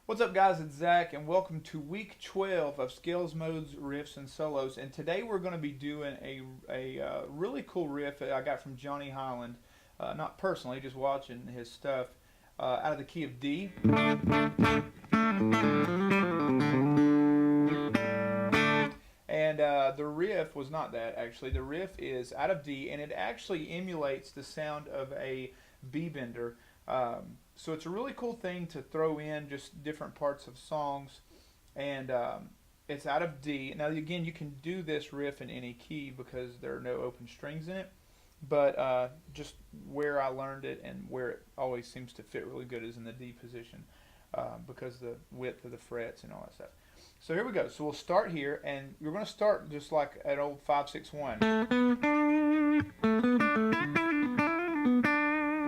What's up, guys? It's Zach, and welcome to week 12 of Scales, Modes, Riffs, and Solos. And today we're going to be doing a really cool riff that I got from Johnny Highland, not personally, just watching his stuff, out of the key of D. And the riff was not that, actually. The riff is out of D, and it actually emulates the sound of a B bender. So it's a really cool thing to throw in just different parts of songs, and it's out of D. Now, again, you can do this riff in any key because there are no open strings in it, but just where I learned it and where it always seems to fit really good is in the D position, because the width of the frets and all that stuff. So here we go. So we'll start here, and we're going to start just like an old 5-6-1.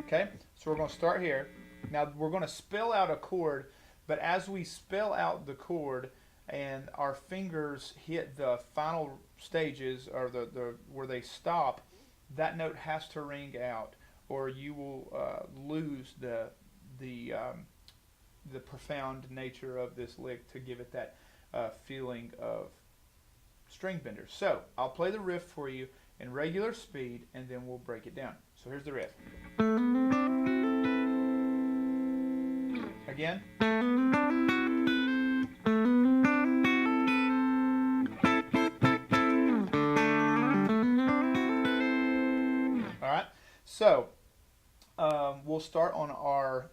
Okay, so we're going to start here. Now we're going to spell out a chord, but as we spell out the chord and our fingers hit the final stages, or the where they stop, that note has to ring out, or you will lose the profound nature of this lick to give it that feeling of string bender. So I'll play the riff for you in regular speed, and then we'll break it down. So here's the riff. Again. Alright, so we'll start on our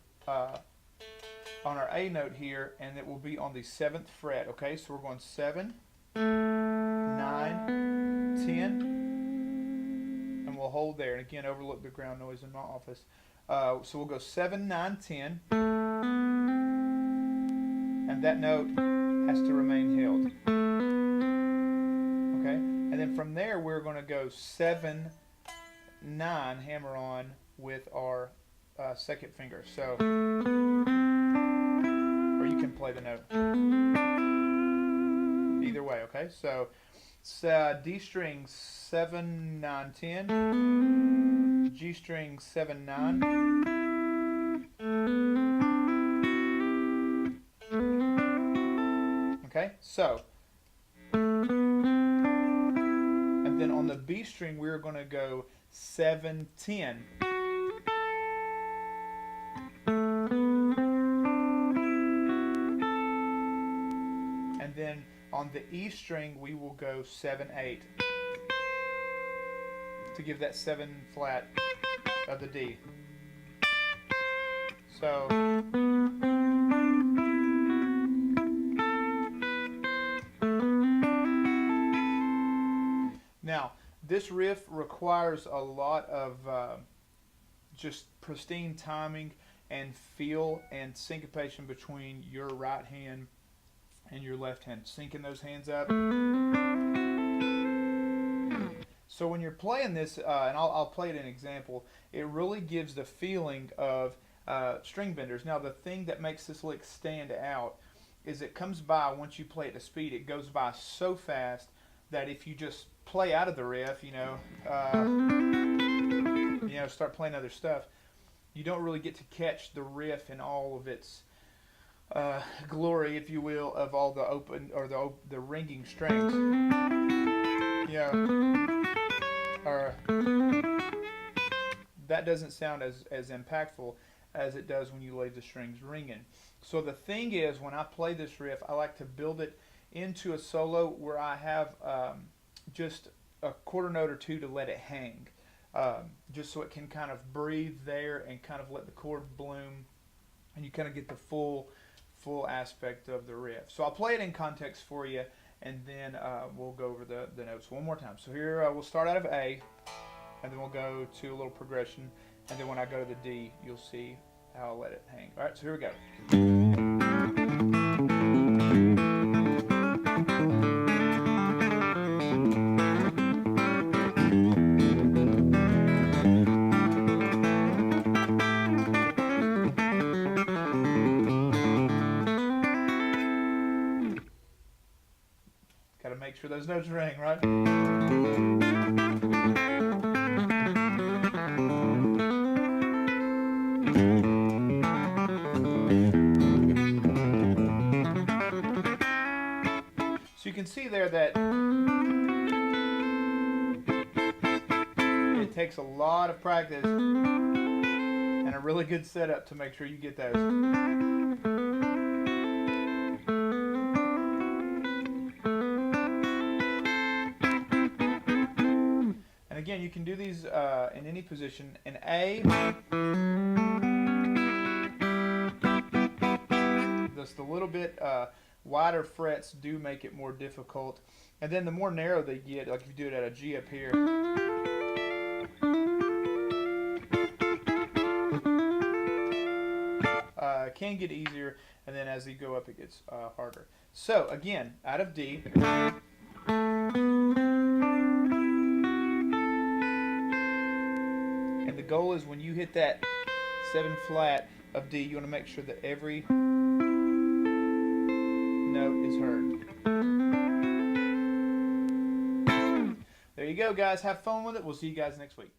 A note here, and it will be on the 7th fret. Okay, so we're going 7, 9, 10, and we'll hold there. And again, overlook the ground noise in my office. So we'll go 7, 9, 10, and that note has to remain held. Okay, and then from there we're going to go 7, 9, hammer on with our second finger. So, or you can play the note either way. Okay, so it's D string 7, 9, 10, G string 7, 9, okay, so, and then on the B string we're going to go 7, 10. And then on the E string we will go 7, 8 to give that 7 flat of the D. So now this riff requires a lot of just pristine timing and feel and syncopation between your right hand and your left hand, syncing those hands up. So when you're playing this, and I'll play it an example, it really gives the feeling of string benders. Now the thing that makes this lick stand out is it comes by, once you play it to speed, it goes by so fast that if you just play out of the riff, start playing other stuff, you don't really get to catch the riff in all of its glory, if you will, of all the open or the ringing strings. Or that doesn't sound as impactful as it does when you leave the strings ringing. So the thing is, when I play this riff, I like to build it into a solo where I have just a quarter note or two to let it hang, just so it can kind of breathe there and kind of let the chord bloom, and you kind of get the full aspect of the riff. So I'll play it in context for you, and then we'll go over the notes one more time. So here we'll start out of A, and then we'll go to a little progression, and then when I go to the D, you'll see how I'll let it hang. All right, so here we go. Got to make sure those notes ring, right? can see there that it takes a lot of practice and a really good setup to make sure you get those. And again, you can do these in any position. In A, just a little bit wider frets do make it more difficult. And then the more narrow they get, like if you do it at a G up here, can get easier, and then as you go up it gets harder. So again, out of D, and the goal is when you hit that 7 flat of D, you want to make sure that every note is heard. There you go, guys. Have fun with it. We'll see you guys next week.